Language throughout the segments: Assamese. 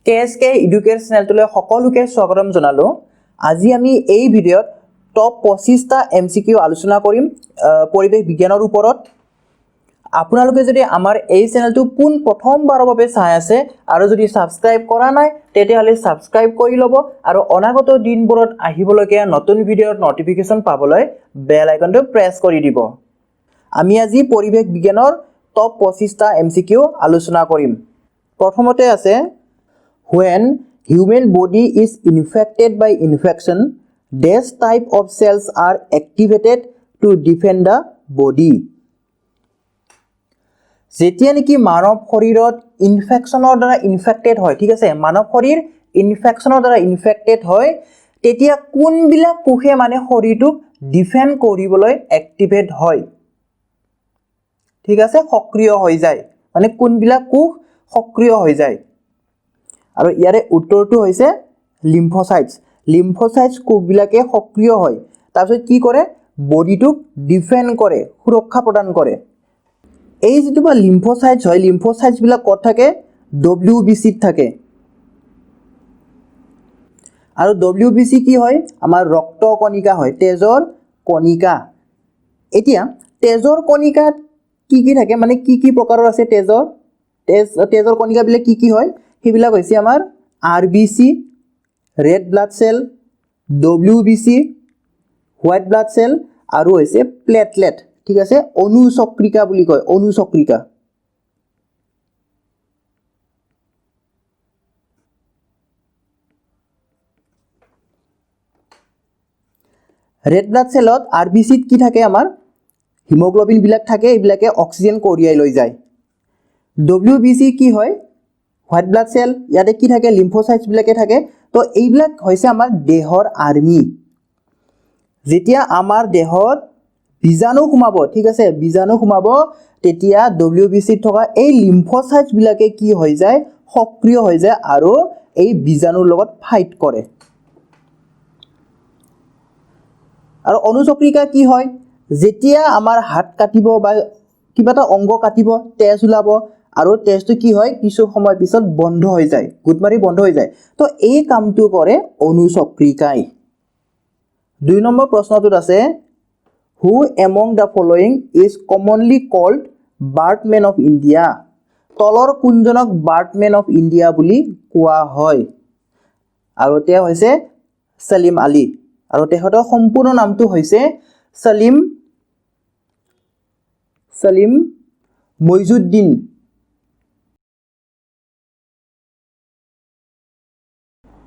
KSK এডুকেট চেনেলটোলৈ সকলোকে স্বাগতম জনালো। আজি আমি এই ভিডিঅ'ত টপ 25টা MCQ আলোচনা কৰিম পৰিৱেশ বিজ্ঞানৰ ওপৰত। আপোনালোকে যদি আমাৰ এই চেনেলটো পোন প্ৰথমবাৰৰ বাবে চাই আছে আৰু যদি সাবস্ক্ৰাইব কৰা নাই তেতিয়াহ'লে সাবস্ক্ৰাইব কৰি ল'ব আৰু অনাগত দিনবোৰত আহিবলগীয়া নতুন ভিডিঅ'ৰ নটিফিকেশ্যন পাবলৈ বেল আইকনটো প্ৰেছ কৰি দিব। আমি আজি পৰিৱেশ বিজ্ঞানৰ টপ 25টা MCQ আলোচনা কৰিম। প্ৰথমতে আছে when human body is infected by infection, these type of cells are activated to defend the body. যেতিয়া নেকি মানৱ শৰীৰত ইনফেকশনৰ দ্বাৰা ইনফেক্টেড হয়, ঠিক আছে, মানৱ শৰীৰ ইনফেকশনৰ দ্বাৰা ইনফেক্টেড হয়, তেতিয়া কোনবিলাক কোষে মানে শৰীৰটোক ডিফেন্ড কৰিবলৈ এক্টিভেট হয়, ঠিক আছে, সক্ৰিয় হৈ যায়, মানে কোনবিলাক কোষ সক্ৰিয় হৈ যায়। আৰু ইয়াৰে উত্তৰটো হৈছে লিম্ফোসাইটস। লিম্ফোসাইটস কোষবিলাকে সক্ৰিয় হয়, তাৰপিছত কি কৰে, বডিটোক ডিফেন্ড কৰে, সুৰক্ষা প্ৰদান কৰে। এই যেটো লিম্ফোসাইটস হয়, লিম্ফোসাইটসবিলাক ক'ত থাকে, WBCত থাকে। আৰু WBC কি হয়, আমাৰ ৰক্ত কণিকা হয়, তেজৰ কণিকা। এতিয়া তেজৰ কণিকাত কি থাকে, মানে কি প্ৰকাৰৰ আছে তেজৰ কণিকাবিলাক কি হয়, সেইবিলাক হৈছে আমাৰ RBC, red blood cell, WBC, white blood cell আৰু হৈছে প্লেটলেট, ঠিক আছে, অনুচক্ৰিকা বুলি কয়, অনুচক্ৰিকা। ৰেড ব্লাড সেলত RBCত কি থাকে, আমাৰ হিমোগ্লোবিন বিলাক থাকে, এইবিলাকে অক্সিজেন কঢ়িয়াই লৈ যায়। WBC কি হয়, হোৱাইট ব্লাড সেল, ইয়াতে কি থাকে, লিম্ফোসাইটস বিলাকে থাকে। তো এইবিলাক হৈছে আমাৰ দেহৰ আৰ্মি। যেতিয়া আমাৰ দেহত বীজাণু সোমাব, ঠিক আছে, বীজাণু সোমাব, তেতিয়া WBCত থকা এই লিম্ফোসাইটস বিলাকে কি হৈ যায়, সক্ৰিয় হৈ যায় আৰু এই বীজাণুৰ লগত ফাইট কৰে। আৰু অনুচক্ৰিকা কি হয়, যেতিয়া আমাৰ হাত কাটিব বা কিবা এটা অংগ কাটিব, তেজ ওলাব আৰু তেজটো কি হয়, কিছু সময় পিছত বন্ধ হৈ যায়, গুদমাৰি বন্ধ হৈ যায়। তো এই কামটো কৰে অনুচক্ৰিকাই। 2 নম্বৰ প্ৰশ্নটোত আছে who among the following is commonly called Birdman of India? তলৰ কোনজনক Birdman of India বুলি কোৱা হয়? আৰু তেওঁ হৈছে সলিম আলী, আৰু তেখেতৰ সম্পূৰ্ণ নামটো হৈছে সলিম মইজুদ্দিন।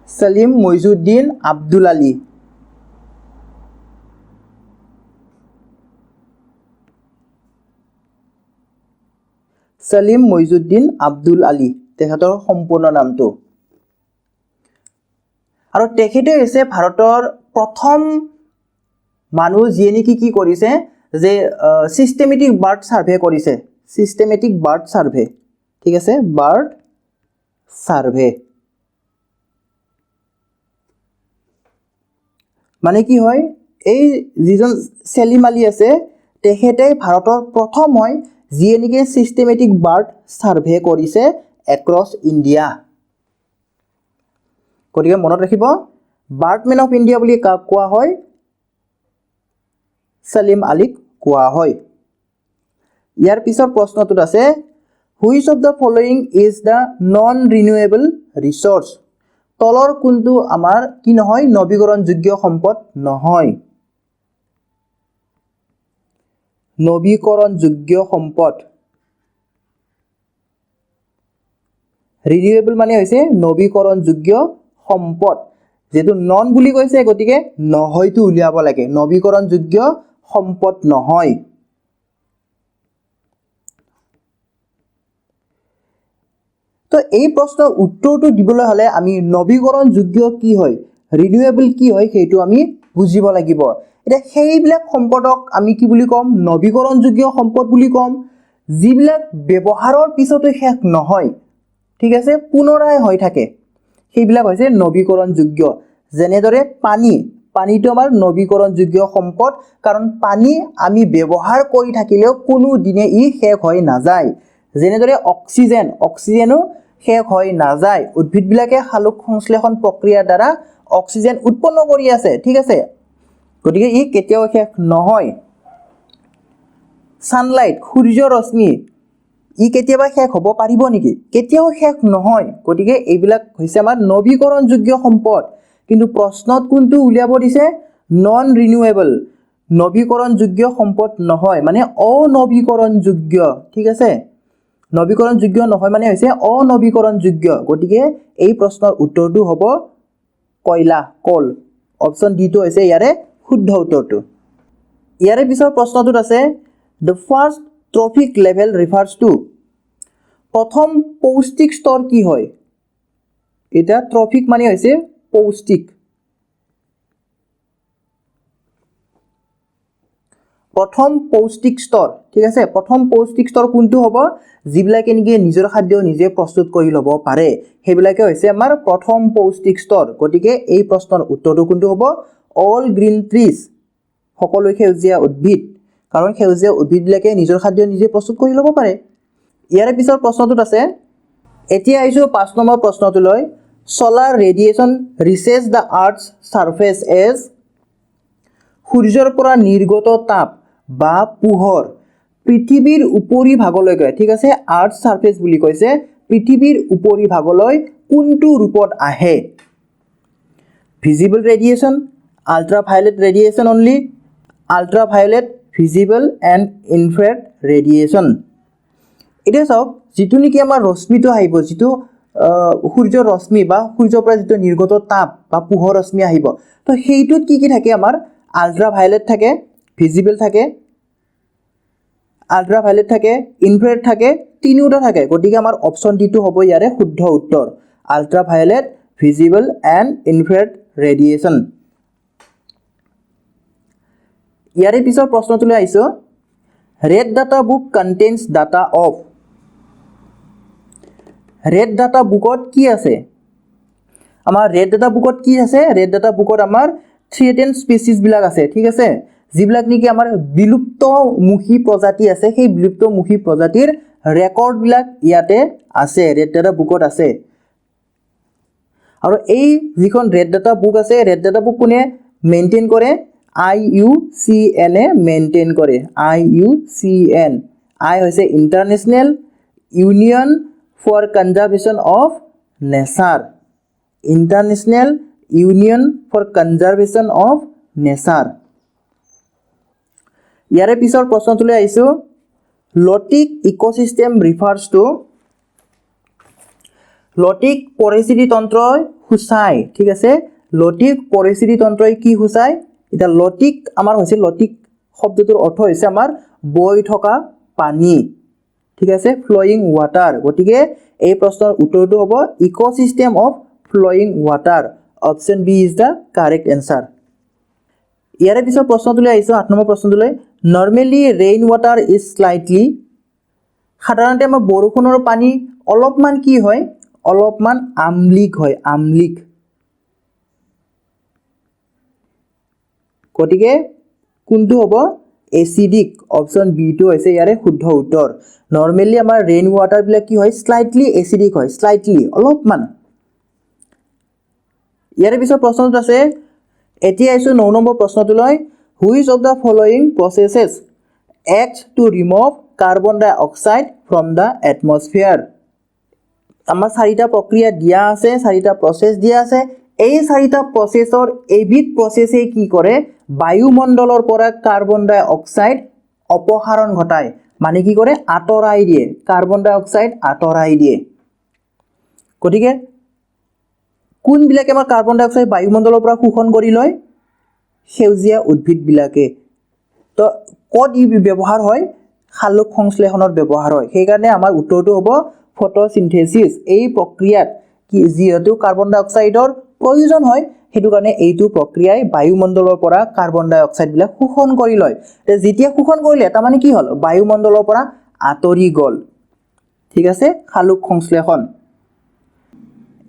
সলিম মইজুদ্দিন আব্দুল আলী। সলিম মইজুদ্দিন আব্দুল আলী তেখেতৰ সম্পূৰ্ণ নামটো। আৰু তেখেতে হৈছে ভাৰতৰ প্ৰথম মানুহ যিয়ে নেকি কি কৰিছে, যে সিস্টেমেটিক বাৰ্ড সাৰ্ভে কৰিছে, সিস্টেমেটিক বাৰ্ড সাৰ্ভে, ঠিক আছে, বাৰ্ড সাৰ্ভে। মানে কি হয়, এই যিজন সলিম আলী আছে, তেখেতে ভাৰতৰ প্ৰথম হয় যিয়ে নেকি সিস্টেমেটিক বাৰ্ড সাৰ্ভে কৰিছে এক্ৰছ ইণ্ডিয়া। গতিকে মনত ৰাখিব, বাৰ্ডমেন অফ ইণ্ডিয়া বুলি কোৱা হয়, সলিম আলীক কোৱা হয়। ইয়াৰ পিছৰ প্ৰশ্নটোত আছে which of the following is the non renewable resource? তলৰ কোনটো আমাৰ কি নহয়, নৱীকৰণযোগ্য সম্পদ নহয়। নৱীকৰণযোগ্য সম্পদ, ৰিনিউৱেবল মানে হৈছে নৱীকৰণযোগ্য সম্পদ। যেহেতু নন বুলি কৈছে, গতিকে নহয়তো উলিয়াব লাগে, নৱীকৰণযোগ্য সম্পদ নহয়। তো এই প্ৰশ্নৰ উত্তৰটো দিবলৈ হ'লে আমি নৱীকৰণযোগ্য কি হয়, ৰিনিউৱেবল কি হয়, সেইটো আমি বুজিব লাগিব। এতিয়া সেইবিলাক সম্পদক আমি কি বুলি ক'ম, নৱীকৰণযোগ্য সম্পদ বুলি ক'ম, যিবিলাক ব্যৱহাৰৰ পিছতো শেষ নহয়, ঠিক আছে, পুনৰাই হৈ থাকে, সেইবিলাক হৈছে নৱীকৰণযোগ্য। যেনেদৰে পানীটো আমাৰ নৱীকৰণযোগ্য সম্পদ, কাৰণ পানী আমি ব্যৱহাৰ কৰি থাকিলেও কোনো দিনে ই শেষ হৈ নাযায়। যেনেদৰে অক্সিজেনো শেষ হৈ নাযায় উদ্ভিদবিলাকে সালোক সংশ্লেষণ প্ৰক্ৰিয়াৰ দ্বাৰা অক্সিজেন উৎপন্ন কৰি আছে ঠিক আছে গতিকে ই কেতিয়াও শেষ নহয় সানলাইট সূৰ্য ৰশ্মি ই কেতিয়াবা শেষ হ'ব পাৰিব নেকি কেতিয়াও শেষ নহয় গতিকে এইবিলাক হৈছে আমাৰ নৱীকৰণযোগ্য সম্পদ কিন্তু প্ৰশ্নত কোনটো উলিয়াব দিছে নন ৰিনিউৱেবল নৱীকৰণযোগ্য সম্পদ নহয় মানে অনৱীকৰণযোগ্য ঠিক আছে নৱীকৰণযোগ্য নহয় মানে হৈছে অনৱীকৰণযোগ্য গতিকে এই প্ৰশ্নৰ উত্তৰটো হ'ব কয়লা কল অপচন ডি টো হৈছে ইয়াৰে শুদ্ধ উত্তৰটো ইয়াৰে পিছৰ প্ৰশ্নটোত আছে the first trophic level refers to প্ৰথম পৌষ্টিক স্তৰ কি হয় এটা ট্ৰফিক মানে হৈছে পৌষ্টিক প্ৰথম পৌষ্টিক স্তৰ ঠিক আছে প্ৰথম পৌষ্টিক স্তৰ কোনটো হ'ব যিবিলাকে নেকি নিজৰ খাদ্য নিজে প্ৰস্তুত কৰি ল'ব পাৰে সেইবিলাকে হৈছে আমাৰ প্ৰথম পৌষ্টিক স্তৰ গতিকে এই প্ৰশ্নৰ উত্তৰটো কোনটো হ'ব অল গ্ৰীণ ট্ৰিজ সকলো সেউজীয়া উদ্ভিদ কাৰণ সেউজীয়া উদ্ভিদবিলাকে নিজৰ খাদ্য নিজে প্ৰস্তুত কৰি ল'ব পাৰে ইয়াৰে পিছৰ প্ৰশ্নটোত আছে এতিয়া আহিছোঁ 5 number প্ৰশ্নটোলৈ solar radiation reaches the earth's surface as সূৰ্যৰ পৰা নিৰ্গত তাপ বা পোহৰ পৃথিৱীৰ উপৰি ভাগলৈকে ঠিক আছে আৰ্থ সাৰফেস বুলি কৈছে পৃথিৱীৰ উপৰি ভাগলৈ কোনটো ৰূপত আহে visible radiation ultraviolet radiation only ultraviolet visible and infrared radiation এটা চাওক যেটো নেকি আমাৰ ৰশ্মিটো আহিব যেটো সূৰ্যৰ ৰশ্মি বা সূৰ্যৰ পৰা যেটো নিৰ্গত তাপ বা পোহৰ ৰশ্মি আহিব তো হেইটোত কি থাকে আমাৰ আল্ট্ৰাভায়োলেট থাকে ভিজিবল থাকে আল্ট্ৰাভায়োলেট থাকে ইনফ্ৰাৰেড থাকে তিনিটা থাকে গতিকে আমাৰ অপচন ডি টো হ'ব ইয়াৰে শুদ্ধ উত্তৰ ultraviolet visible and infrared radiation ইয়াৰে পিছৰ প্ৰশ্নটোলৈ আহিছো red data book contains data of red data বুকত কি আছে আমাৰ ৰেড ডাটা বুকত কি আছে ৰেড ডাটা বুকত আমাৰ থ্ৰেটেন্ড স্পিচিছ বিলাক আছে ঠিক আছে যিবিলাক নেকি আমাৰ বিলুপ্তমুখী প্ৰজাতি আছে সেই বিলুপ্তমুখী প্ৰজাতিৰ ৰেকৰ্ড বিলাক ইয়াতে আছে ৰেড ডাটা বুকত আছে আৰু এই যিখন ৰেড ডাটা বুক আছে ৰেড ডাটা বুক কোনে মেইনটেইন কৰে IUCN এ মেইনটেইন কৰে IUCN আই হৈছে international union for conservation of nature international union for conservation of nature ইয়াৰে পিছৰ প্ৰশ্নটোলৈ আহিছো লটিক ইকোসিস্টেম ৰিফাৰ্স টু লটিক পৰিস্থিতি তন্ত্ৰই সূচায় ঠিক আছে লটিক পৰিস্থিতি তন্ত্ৰই কি সূচায় এটা লটিক আমাৰ হৈছে লটিক শব্দটোৰ অৰ্থ হৈছে আমাৰ বৈ থকা পানী ঠিক আছে ফ্লোয়িং ওয়াটাৰ গতিকে এই প্ৰশ্নৰ উত্তৰটো হ'ব ecosystem of flowing water option B is the correct answer ইয়াৰে পিছৰ প্ৰশ্নটোলৈ আহিছো 8 নম্বৰ প্ৰশ্নটোলৈ normally rain water is slightly সাধাৰণতে আমাৰ বৰষুণৰ পানী অলপমান কি হয় অলপমান আমলিক হয় আমলিক গতিকে কোনটো হ'ব এসিডিক অপচন বি টো হৈছে ইয়াৰে শুদ্ধ উত্তৰ নৰ্মেলি আমাৰ ৰেইন ওয়াটাৰ বিলাক কি হয় স্লাইটলি এসিডিক হয় স্লাইটলি অলপমান ইয়াৰে পিছৰ প্ৰশ্নটো আছে এতিয়া আহিছো 9 নম্বৰ প্ৰশ্নটোলৈ which of the following processes act to remove carbon dioxide from the atmosphere আমাৰ চাৰিটা প্ৰক্ৰিয়া দিয়া আছে চাৰিটা প্ৰসেস দিয়া আছে এই চাৰিটা প্ৰসেসৰ এবিধ প্ৰসেসে কি কৰে বায়ুমণ্ডলৰ পৰা কাৰ্বন ডাই অক্সাইড অপসাৰণ ঘটায় মানে কি কৰে আঁতৰাই দিয়ে কাৰ্বন ডাই অক্সাইড আঁতৰাই দিয়ে গতিকে কোন বিলাকে আমাৰ কাৰ্বন ডাই অক্সাইড বায়ুমণ্ডলৰ পৰা শোষণ কৰি লয় সেউজীয়া উদ্ভিদ বিলাকে তো কত ই ব্যৱহাৰ হয় সালোক সংশ্লেষণৰ ব্যৱহাৰ হয় সেই কাৰণে আমাৰ উত্তৰটো হ'ব ফটোসিনথেসিস এই প্ৰক্ৰিয়াত কি যেহেতু কাৰ্বন ডাই অক্সাইডৰ প্ৰয়োজন হয় হেতু কাৰণে এইটো প্ৰক্ৰিয়াই বায়ুমণ্ডলৰ পৰা কাৰ্বন ডাই অক্সাইড বিলাক শোষণ কৰি লয় তে যেতিয়া শোষণ কৰিলে এটা মানে কি হল বায়ুমণ্ডলৰ পৰা আঁতৰি গল ঠিক আছে সালোক সংশ্লেষণ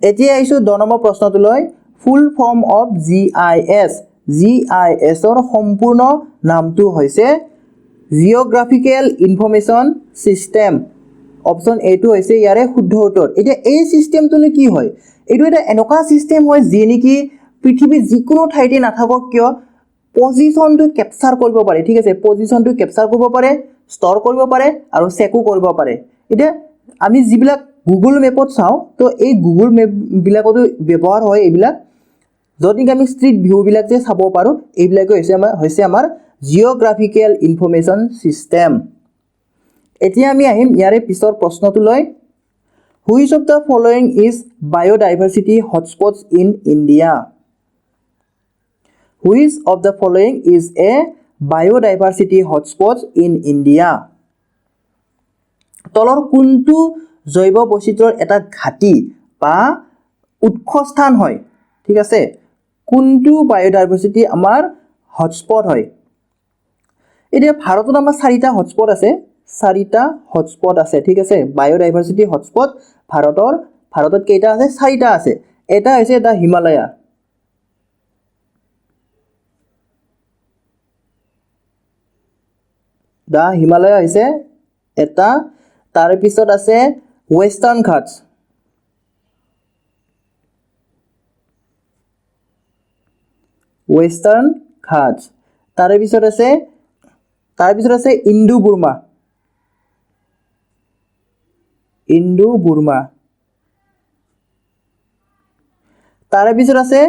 এতিয়া আহিছো 10 নম্বৰ প্ৰশ্নটোলৈ ফুল ফৰ্ম অফ GIS GISৰ সম্পূৰ্ণ নামটো হৈছে জিওগ্ৰাফিকেল ইনফৰমেশন সিস্টেম অপশ্যন এটো হৈছে ইয়াৰে শুদ্ধ উত্তৰ এতিয়া এই সিস্টেমটো কি হয় এটো এটা এনেকুৱা সিস্টেম হয় যি নেকি পৃথিৱীৰ যিকোনো ঠাইতে নাথাকক কিয় পজিশনটো ক্যাপচাৰ কৰিব পাৰে ঠিক আছে পজিশনটো ক্যাপচাৰ কৰিব পাৰে ষ্টৰ কৰিব পাৰে আৰু চেকো কৰিব পাৰে এটা আমি যিবিলাক গুগল মেপত চাও তো এই গুগল মেপ বিলাকতো ব্যৱহাৰ হয় এইবিলাক যদি আমি স্ট্ৰিট ভিউ বিলাক যে চাব পাৰো এইবিলাক হৈছে আমাৰ জিওগ্ৰাফিক্যাল ইনফৰমেশন সিস্টেম এতিয়া আমি আহিম ইয়াৰে পিছৰ প্ৰশ্নটো লৈ which of the following is biodiversity hotspots in India Which of the following is a biodiversity hotspot in India? তলৰ কোনটো জৈৱ বৈচিত্ৰৰ এটা ঘাটি বা উৎসস্থান হয় ঠিক আছে কোনটো বায়োডাইভাৰ্সিটি আমাৰ হটস্পট হয় এতিয়া ভাৰতত আমাৰ চাৰিটা হটস্পট আছে ঠিক আছে বায়োডাইভাৰ্সিটি হটস্পট ভাৰতত কেইটা আছে চাৰিটা আছে এটা হৈছে দা হিমালয়া দা হিমালয়া হৈছে এটা তাৰ পিছত আছে ওয়েস্টাৰ্ণ ঘাটছ তাৰ পিছত আছে ইন্দো বুৰ্মা তাৰ পিছত আছে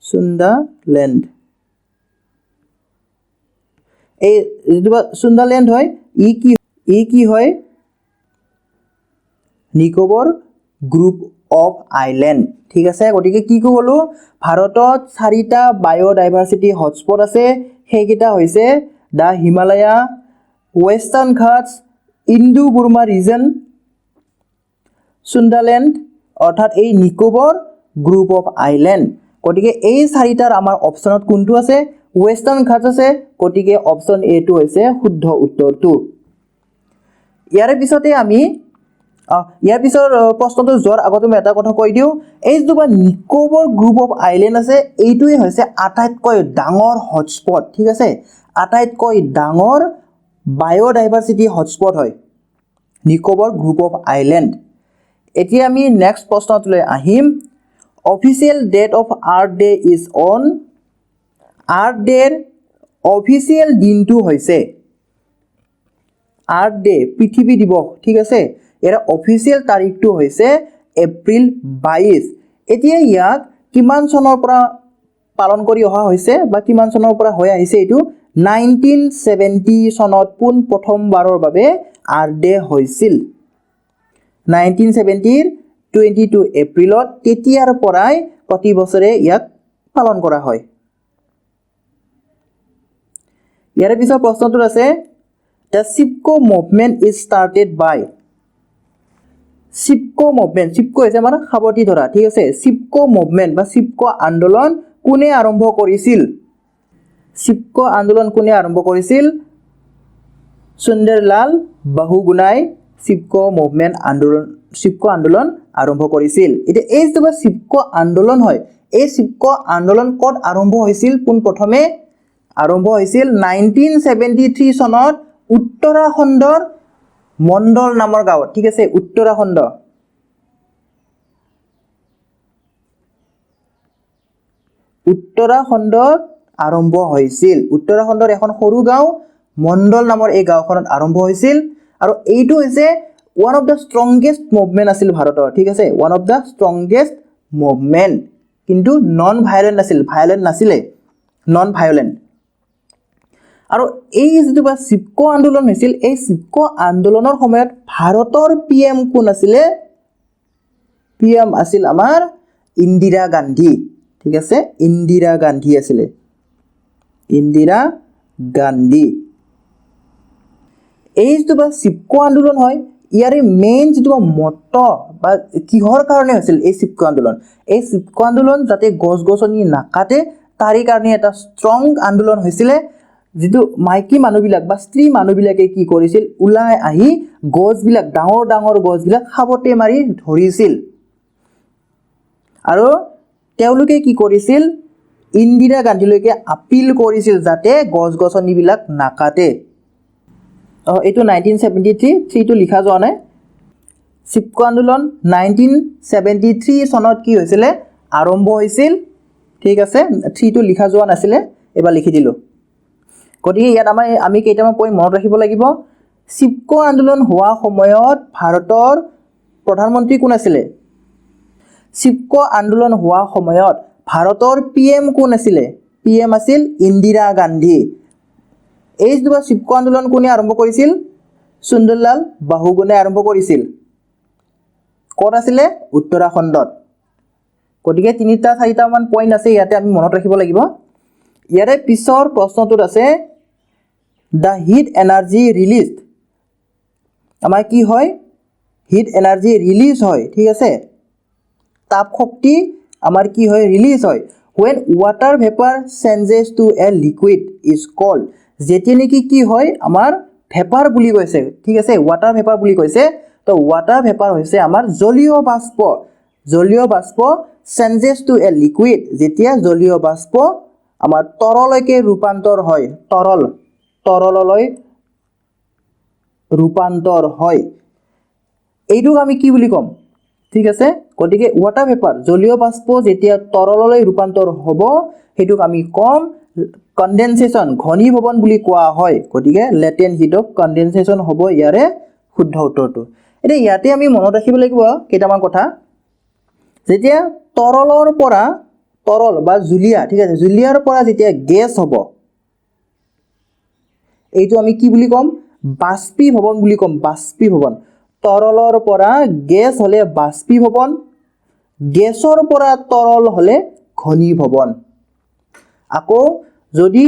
সুন্দালেণ্ড এই যেটা সুন্দালেণ্ড হয় ই কি হয় নিকোবৰ গ্ৰুপ অফ আইল্যান্ড ঠিক আছে গটিকে কি কলো ভাৰতত চাৰিটা বায়োডাইভাৰ্সিটি হটস্পট আছে সেইকেইটা হৈছে দা হিমালয়া ওয়েস্টাৰ্ণ ঘাটছ ইন্দো বুৰ্মা ৰিজন সুন্দালেণ্ড অৰ্থাৎ এই নিকোবৰ গ্ৰুপ অফ আইল্যান্ড গটিকে এই চাৰিটাৰ আমাৰ অপচনত কোনটো আছে ওয়েস্টাৰ্ণ ঘাটছ আছে গটিকে অপচন এ টো হৈছে শুদ্ধ উত্তৰটো ইয়াৰ পিছতে আমি ইয়াৰ পিছৰ প্ৰশ্নটো যোৱাৰ আগতে মই এটা কথা কৈ দিও এই যেবা নিকোবৰ গ্ৰুপ অফ আইল্যান্ড আছে এইটোই হৈছে আটাইতকৈ ডাঙৰ হটস্পট ঠিক আছে আটাইতকৈ ডাঙৰ বায়োডাইভাৰ্সিটি হটস্পট হয় নিকোবৰ গ্ৰুপ অফ আইল্যান্ড এতিয়া আমি নেক্সট প্ৰশ্নটোলৈ আহিম official date of Earth Day is on earth ডেৰ অফিচিয়েল দিনটো হৈছে আৰ্থ ডে পৃথিৱী দিৱস ঠিক আছে এৰা অফিচিয়েল তাৰিখটো হৈছে এপ্ৰিল 22 এতিয়া ইয়াক কিমান চনৰ পৰা পালন কৰি অহা হৈছে বা কিমান চনৰ পৰা হৈ আহিছে এটো 1970 চনত পুন প্ৰথমবাৰৰ বাবে আৰ্থ ডে হৈছিল 1970 22 এপ্ৰিলত তেতিয়াৰ পৰাই প্ৰতি বছৰে ইয়াক পালন কৰা হয় ইয়াৰ পিছৰ প্ৰশ্নটো আছে The CIPCO movement is started by CIPCO হৈছে আমাৰ খাবতি ধৰা ঠিক আছে CIPCO movement বা CIPCO আন্দোলন কোনে আৰম্ভ কৰিছিল CIPCO আন্দোলন কোনে আৰম্ভ কৰিছিল সুন্দৰলাল বহুগুণাই CIPCO আন্দোলন আৰম্ভ কৰিছিল এটা এই যে CIPCO আন্দোলন হয় এই CIPCO আন্দোলন ক'ত আৰম্ভ হৈছিল পোন প্ৰথমে আৰম্ভ হৈছিল 1973 চনত উত্তৰাখণ্ডৰ মণ্ডল নামৰ গাঁৱত ঠিক আছে উত্তৰাখণ্ডত আৰম্ভ হৈছিল উত্তৰাখণ্ডৰ এখন সৰু গাঁও মণ্ডল নামৰ এই গাঁওখনত আৰম্ভ হৈছিল আৰু এইটো হৈছে one of the strongest movement আছিল ভাৰতৰ ঠিক আছে one of the strongest movement কিন্তু নন ভায়োলেন্ট আছিল ভায়োলেন্ট নাছিলে নন ভায়োলেন্ট আৰু এই যেটো CIPCO আন্দোলন হৈছিল এই CIPCO আন্দোলনৰ সময়ত ভাৰতৰ PM কোন আছিলে PM আছিল আমাৰ ইন্দিৰা গান্ধী ঠিক আছে ইন্দিৰা গান্ধী আছিলে ইন্দিৰা গান্ধী এই যেটো CIPCO আন্দোলন হয় ইয়াৰে মেইন যেটো মট্টো বা কিহৰ কাৰণে হৈছিল এই CIPCO আন্দোলন যাতে গছ-গছনি নাকাটে তাৰি কাৰণে এটা ষ্ট্ৰং আন্দোলন হৈছিল যেটো মাইকি মানুহবিলাক বা স্ত্ৰী মানুহবিলাকে কি কৰিছিল উলাই আহি গছবিলাক ডাঙৰ ডাঙৰ গছবিলাক খাবতে মাৰি ধৰিছিল আৰু তেওঁলোকে কি কৰিছিল ইন্দিৰা গান্ধীলৈকে আপিল কৰিছিল যাতে গছ গছনিবিলাক নাকাটে। এইটো 1973 টো লিখা যোৱা নাই। চিপকো আন্দোলন 1973 চনত কি হৈছিলে আৰম্ভ হৈছিল। ঠিক আছে, 3 টো লিখা যোৱা নাছিলে, এবাৰ লিখি দিলোঁ। গতিকে ইয়াত আমি কেইটামান পইণ্ট মনত ৰাখিব লাগিব। চিপকো আন্দোলন হোৱা সময়ত ভাৰতৰ প্ৰধানমন্ত্ৰী কোন আছিলে? চিপকো আন্দোলন হোৱা সময়ত ভাৰতৰ PM কোন আছিলে? PM আছিল ইন্দিৰা গান্ধী। এই যিটো চিপকো আন্দোলন কোনে আৰম্ভ কৰিছিল? সুন্দৰলাল বাহুগুণে আৰম্ভ কৰিছিল। ক'ত আছিলে? উত্তৰাখণ্ডত। গতিকে 3-4মান পইণ্ট আছে ইয়াতে আমি মনত ৰাখিব লাগিব। ইয়াৰে পিছৰ প্ৰশ্নটোত আছে দ্য হিট এনাৰ্জি ৰিলিজ। আমাৰ কি হয়? হিট এনাৰ্জি ৰিলিজ হয়। ঠিক আছে, তাপ শক্তি আমাৰ কি হয়? ৰিলিজ হয়। when water vapor changes to a liquid is called, যেতিয়া নেকি কি হয় আমাৰ ভেপাৰ বুলি কৈছে। ঠিক আছে, ৱাটাৰ ভেপাৰ বুলি কৈছে। তো ৱাটাৰ ভেপাৰ হৈছে আমাৰ জলীয় বাষ্প। জলীয় বাষ্প চেঞ্জেছ টু এ লিকুইড, যেতিয়া জলীয় বাষ্প আমাৰ তৰলৈকে ৰূপান্তৰ হয়, তৰললৈ ৰূপান্তৰ হয়, এইটোক আমি কি বুলি ক'ম? ঠিক আছে, গতিকে ৱাটাৰ ভেপাৰ জলীয় বাষ্প যেতিয়া তৰললৈ ৰূপান্তৰ হ'ব সেইটোক আমি ক'ম কনডেনসেশ্যন, ঘনীভৱন বুলি কোৱা হয়। গতিকে লেটেণ্ট হিট অফ কনডেনসেশ্যন হ'ব ইয়াৰে শুদ্ধ উত্তৰটো। এতিয়া ইয়াতে আমি মনত ৰাখিব লাগিব কেইটামান কথা। যেতিয়া তৰলৰ পৰা তৰল বা জুলীয়া, ঠিক আছে, জুলীয়াৰ পৰা যেতিয়া গেছ হ'ব এইটো আমি কি বুলি ক'ম? বাষ্পীভৱন বুলি ক'ম। বাষ্পীভৱন। তৰলৰ পৰা গেছ হ'লে বাষ্পীভৱন, গেছৰ পৰা তৰল হ'লে ঘনীভৱন। আকৌ যদি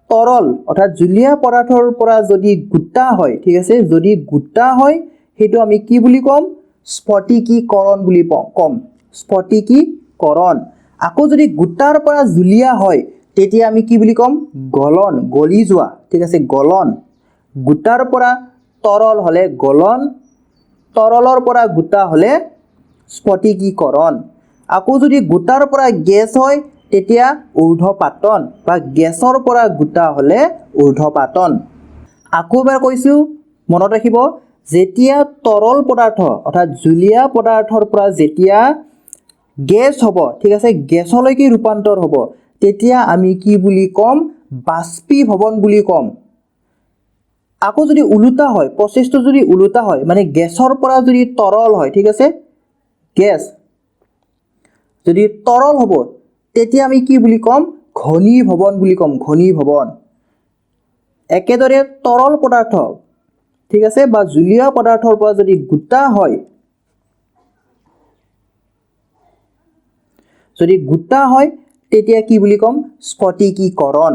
তৰল অৰ্থাৎ জুলীয়া পদাৰ্থৰ পৰা যদি গোটা হয়, ঠিক আছে, যদি গোটা হয় সেইটো আমি কি বুলি ক'ম? স্ফটিকীকৰণ বুলি ক'ম। স্ফটিকীকৰণ। আকৌ যদি গোটাৰ পৰা জুলীয়া হয় তেতিয়া আমি কি বুলি ক'ম? গলন, গলি যোৱা। ঠিক আছে, গলন। গোটাৰ পৰা তৰল হ'লে গলন, তৰলৰ পৰা গোটা হ'লে স্ফটিকীকৰণ। আকৌ যদি গোটাৰ পৰা গেছ হয় তেতিয়া ঊৰ্ধ্বপাতন, বা গেছৰ পৰা গোটা হ'লে ঊৰ্ধ্বপাতন। আকৌ এবাৰ কৈছোঁ, মনত ৰাখিব, যেতিয়া তৰল পদাৰ্থ অৰ্থাৎ জুলীয়া পদাৰ্থৰ পৰা যেতিয়া গেছ হ'ব, ঠিক আছে, গেছলৈকে ৰূপান্তৰ হ'ব, তেতিয়া আমি কি বুলি ক'ম? বাষ্পীভৱন বুলি ক'ম। আকৌ যদি ওলোটা হয়, প্ৰচেছটো যদি ওলোটা হয়, মানে গেছৰ পৰা যদি তৰল হয়, ঠিক আছে, গেছ যদি তৰল হ'ব তেতিয়া আমি কি বুলি ক'ম? ঘনীভৱন বুলি ক'ম। ঘনীভৱন। একেদৰে তৰল পদাৰ্থ, ঠিক আছে, বা জুলীয়া পদাৰ্থৰ পৰা যদি গোটা হয়, যদি গোটা হয় তেতিয়া কি বুলি ক'ম? স্ফটিকীকৰণ।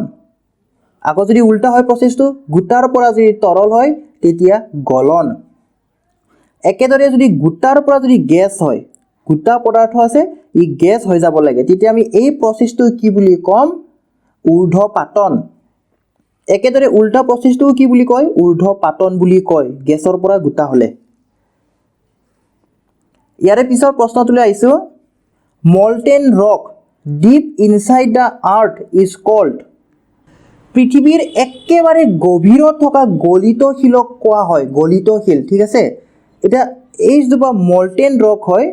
আকৌ যদি উল্টা হয় প্ৰচেছটো, গোটাৰ পৰা যদি তৰল হয় তেতিয়া গলন। একেদৰে যদি গোটাৰ পৰা যদি গেছ হয়, গোটা পদাৰ্থ আছে ই গেছ হৈ যাব লাগে, তেতিয়া আমি এই প্ৰচেছটো কি বুলি ক'ম? ঊৰ্ধ্বপাতন। একেদৰে উল্টা প্ৰচেছটো কি বুলি কয়? ঊৰ্ধ্বপাতন বুলি কয়, গেছৰ পৰা গোটা হ'লে। ইয়াৰে পিছৰ প্ৰশ্নটোলৈ আহিছোঁ। Molten rock deep inside the earth is called. পৃথিৱীৰ একেবাৰে গভীৰত থকা গলিত শিলক কোৱা হয় গলিত শিল। ঠিক আছে, এতিয়া এই যিটো মল্টেন ৰক হয়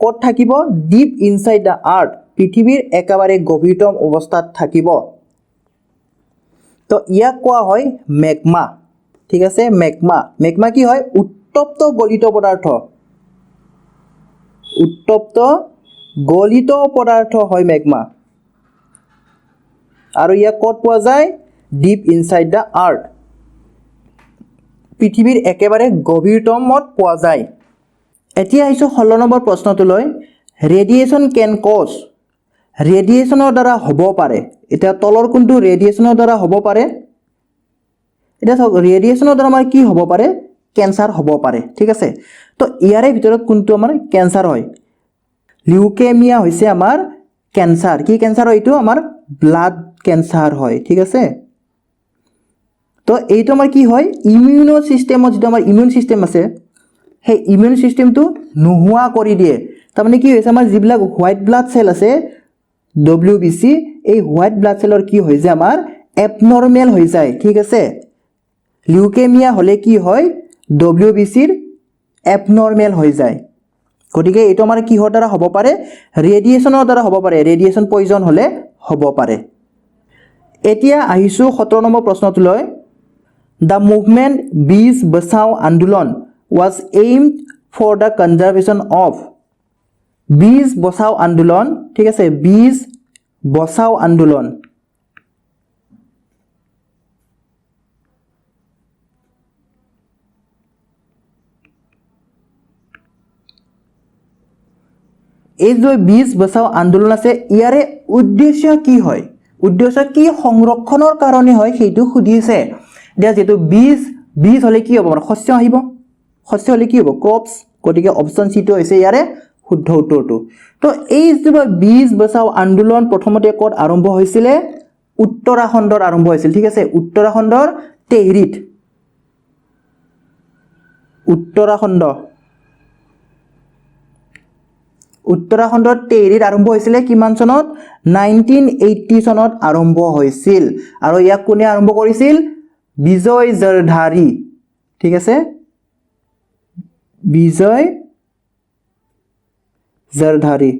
ক'ত থাকিব? ডিপ ইনচাইড দ্য আৰ্থ, পৃথিৱীৰ একেবাৰে গভীৰতম অৱস্থাত থাকিব। তো ইয়াক কোৱা হয় মেগমা। ঠিক আছে, মেগমা। মেগমা কি হয়? উত্তপ্ত গলিত পদাৰ্থ। উত্তপ্ত গলিত পদাৰ্থ হয় মেগমা। আৰু ইয়াক ক'ত পোৱা যায়? ডিপ ইনচাইড দ্য আৰ্থ, পৃথিৱীৰ একেবাৰে গভীৰতমত পোৱা যায়। এতিয়া আহিছোঁ 16 নম্বৰ প্ৰশ্নটোলৈ। ৰেডিয়েশ্যন কেন কজ। ৰেডিয়েশ্যনৰ দ্বাৰা হ'ব পাৰে। এতিয়া তলৰ কোনটো ৰেডিয়েশ্যনৰ দ্বাৰা হ'ব পাৰে? এতিয়া চাওক, ৰেডিয়েশ্যনৰ দ্বাৰা আমাৰ কি হ'ব পাৰে? কেঞ্চাৰ হ'ব পাৰে। ঠিক আছে, তো ইয়াৰে ভিতৰত কোনটো আমাৰ কেঞ্চাৰ হয়? লিউকেমিয়া হৈছে আমাৰ কেঞ্চাৰ। কি কেঞ্চাৰ হয় এইটো? আমাৰ ব্লাড কেঞ্চাৰ হয়। ঠিক আছে, তো এইটো আমাৰ কি হয়? ইমিউনো ছিষ্টেমত যিটো আমাৰ ইমিউন ছিষ্টেম আছে সেই ইমিউন ছিষ্টেমটো নোহোৱা কৰি দিয়ে। তাৰমানে কি হৈছে? আমাৰ যিবিলাক হোৱাইট ব্লাড চেল আছে WBC এই হোৱাইট ব্লাড চেলৰ কি হৈ যায় আমাৰ এবনৰ্মেল হৈ যায় ঠিক আছে লিউকেমিয়া হলে কি হয় WBC ৰ এবনৰ্মেল হৈ যায় গতিকে এটো আমাৰ কিহৰ দ্বাৰা হ'ব পাৰে ৰেডিয়েচনৰ দ্বাৰা হ'ব পাৰে ৰেডিয়েচন পয়জন হলে হ'ব পাৰে এতিয়া আহিছো 17 number প্ৰশ্নটোলৈ The movement Bees Bachao Andolon was aimed for the conservation of Bees Bachao Andolon ঠিক আছে Bees Bachao Andolon এই যে বীজ বচাও আন্দোলন আছে ইয়াৰে উদ্দেশ্য কি হয় উদ্দেশ্য কি সংৰক্ষণৰ কাৰণে হয় সেইটো খুদিছে দিয়া যেটো বীজ হলে কি হ'ব শস্য আহিব শস্য হলে কি হ'ব ক্ৰপস গতিকে অপচন সি টো হৈছে ইয়াৰে শুদ্ধ উত্তৰটো তো এই যে বীজ বচাও আন্দোলন প্ৰথমতে ক'ত আৰম্ভ হৈছিল উত্তৰাখণ্ডৰ আৰম্ভ হৈছিল ঠিক আছে উত্তৰাখণ্ডৰ তেহৰিত উত্তৰাখণ্ডৰ তেহৰিত আৰম্ভ হৈছিল কিমান চনত 1980 চনত আৰম্ভ হৈছিল আৰু ইয়াক কোনে আৰম্ভ কৰিছিল বিজয় জৰধাৰী ঠিক আছে বিজয় জৰধাৰী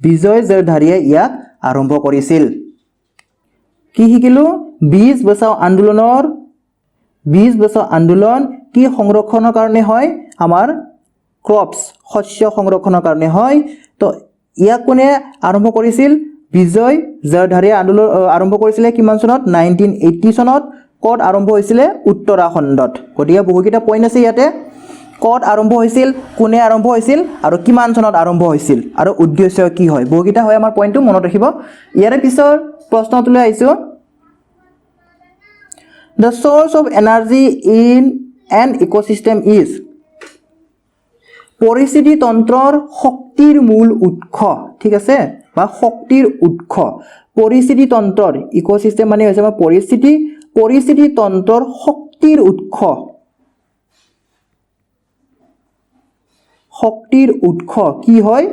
বিজয় জৰধাৰীয়ে ইয়াক আৰম্ভ কৰিছিল কি শিকিলো বীজ বচাও আন্দোলন কি সংৰক্ষণৰ কাৰণে হয় আমাৰ ক্ৰপস শস্য সংৰক্ষণৰ কাৰণে হয় তো ইয়াক কোনে আৰম্ভ কৰিছিল বিজয় জৰধাৰীয়ে আন্দোলন আৰম্ভ কৰিছিল কিমান চনত 1980 চনত ক'ত আৰম্ভ হৈছিল উত্তৰাখণ্ডত গতিকে বহুকিটা পইণ্ট আছে ইয়াতে ক'ত আৰম্ভ হৈছিল কোনে আৰম্ভ হৈছিল আৰু কিমান চনত আৰম্ভ হৈছিল আৰু উদ্দেশ্য কি হয় বহুকিটা হয় আমাৰ পইণ্টটো মনত ৰাখিব ইয়াৰে পিছৰ প্ৰশ্নটোলৈ আহিছো The source of energy in an ecosystem is পৰিস্থিতি তন্ত্ৰৰ শক্তিৰ মূল উৎস ঠিক আছে বা শক্তিৰ উৎস পৰিস্থিতি তন্ত্ৰৰ ইকোসিস্টেম মানে হৈছে আমাৰ পৰিস্থিতি তন্ত্ৰৰ শক্তিৰ উৎস কি হয়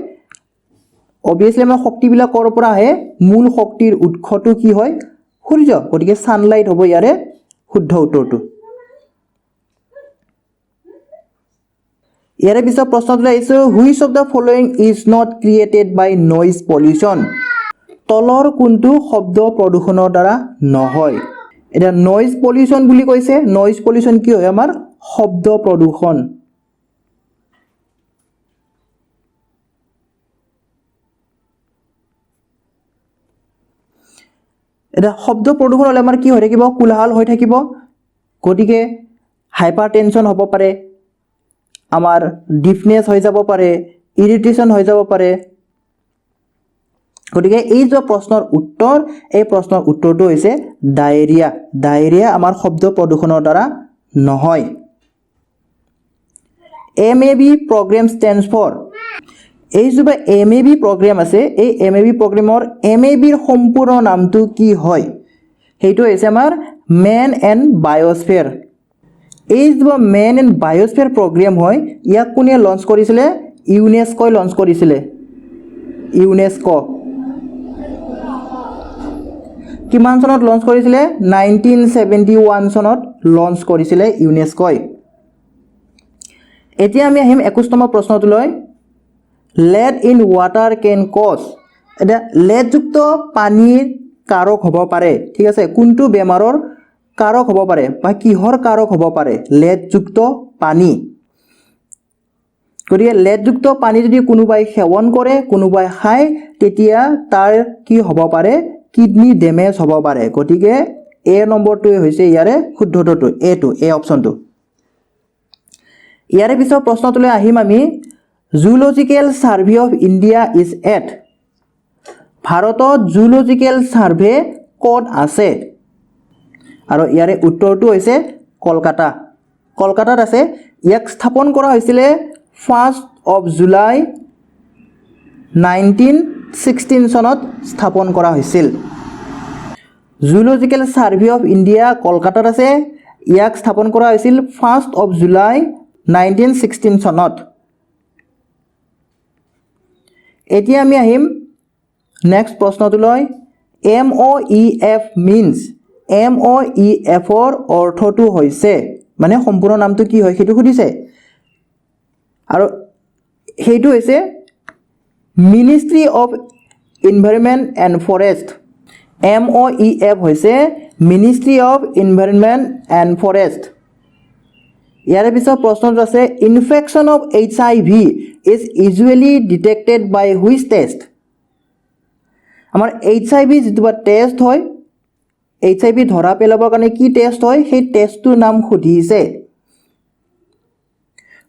obviously আমাৰ শক্তিবিলাক কৰ পৰা আহে মূল শক্তিৰ উৎসটো কি হয় সূৰ্য গতিকে সানলাইট হ'ব ইয়াৰে শুদ্ধ উত্তৰটো ইয়াৰে পিছত প্ৰশ্নটো আহিছে which of the following is not created by noise pollution তলৰ কোনটো শব্দ প্ৰদূষণৰ দ্বাৰা নহয় এটা noise pollution বুলি কৈছে noise pollution কি হয় আমাৰ শব্দ প্ৰদূষণ এটা শব্দ প্ৰদূষণ হলে আমাৰ কি হৈ থাকিব কোলাহল হৈ থাকিব গতিকে হাইপাৰটেনশন হ'ব পাৰে আমাৰ ডিফনেস হৈ যাব পাৰে ইৰিটেশন হৈ যাব পাৰে গতিকে এই যে প্ৰশ্নৰ উত্তৰটো হৈছে ডায়েৰিয়া আমাৰ শব্দ প্ৰদূষণৰ দ্বাৰা নহয় MAB program stands for এই যে MAB program আছে এই MAB programৰ MAB ৰ সম্পূৰ্ণ নামটো কি হয় হেইটো হৈছে আমাৰ ম্যান এণ্ড বায়োস্ফিয়াৰ এই যে ম্যান এণ্ড বায়োস্ফিয়াৰ program হয় ইয়াক কোনে লঞ্চ কৰিছিল ইউনেস্কো লঞ্চ কৰিছিল ইউনেস্কো কিমান চনত লঞ্চ কৰিছিল 1971 চনত লঞ্চ কৰিছিল ইউনেস্কোই এতিয়া আমি আহিম 21 number প্ৰশ্নটোলৈ lead in water can cause এটা lead যুক্ত পানীৰ কাৰক হ'ব পাৰে ঠিক আছে কোনটো বেমাৰৰ কাৰক হ'ব পাৰে বা কিহৰ কাৰক হ'ব পাৰে lead যুক্ত পানী গতিকে lead যুক্ত পানী যদি কোনোবাই সেৱন কৰে কোনোবাই খায় তেতিয়া তাৰ কি হ'ব পাৰে কিডনি ড্যামেজ হ'ব পাৰে গতিকে এ নম্বৰটো হৈছে ইয়াৰে শুদ্ধটো এ অপচনটো ইয়াৰে পিছত প্ৰশ্নটোলৈ আহিম আমি zoological survey of India is at ভাৰতত জুলজিক্যাল সাৰ্ভে ক'ত আছে আৰু ইয়াৰে উত্তৰটো হৈছে কলকাতাত আছে ইয়াক স্থাপন কৰা হৈছিল 1st of July 1916 চনত স্থাপন কৰা হৈছিল জুলজিক্যাল সাৰ্ভে অফ ইন্ডিয়া কলকাতাত আছে ইয়াক স্থাপন কৰা হৈছিল 1st of July 1916 চনত এতিয়া আমি আহিম নেক্সট প্ৰশ্নটোলৈ MOEF means MOEF ৰ অৰ্থটো হৈছে মানে সম্পূৰ্ণ নামটো কি হয় সেইটো সুধিছে আৰু সেইটো হৈছে ministry of environment and forest MOEF হৈছে ministry of environment and forest ইয়াৰে পিছত প্ৰশ্নটো আছে infection of HIV is usually detected by which test আমাৰ HIV যেটো টেষ্ট হয় HIV ধৰা পেলাবৰ কাৰণে কি টেষ্ট হয় সেই টেষ্টটোৰ নাম সুধিছে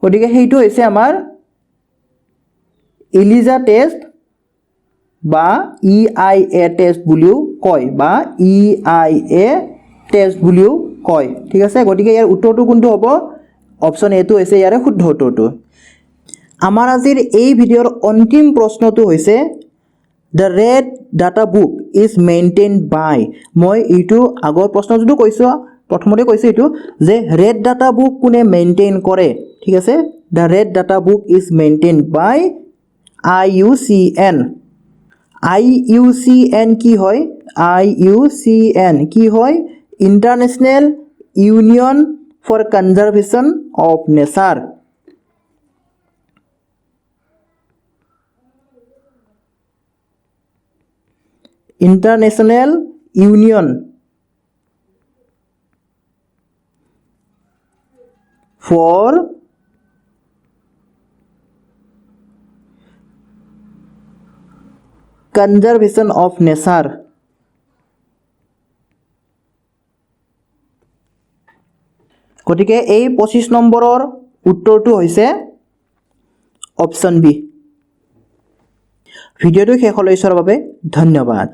গতিকে সেইটো হৈছে আমাৰ এলিজা টেষ্ট বা EIA টেষ্ট বুলিও কয় বা EIA টেষ্ট বুলিও কয় ঠিক আছে গতিকে ইয়াৰ উত্তৰটো কোনটো হ'ব অপচন এ টো হৈছে ইয়াৰে শুদ্ধ উত্তৰটো আমাৰ আজিৰ এই ভিডিঅ'ৰ অন্তিম প্ৰশ্নটো হৈছে The red data book is maintained by মই এইটো আগৰ প্ৰশ্নটো কৈছো প্ৰথমতে কৈছো এইটো যে red data book কোনে মেইনটেইন কৰে ঠিক আছে The red data book is maintained by IUCN IUCN কি হয় IUCN কি হয় International Union for Conservation of Nature International Union for Conservation of Nature গতিকে এই 25 নম্বৰৰ উত্তৰটো হৈছে অপচন বি ভিডিঅ'টো শেষলৈ চোৱাৰ বাবে ধন্যবাদ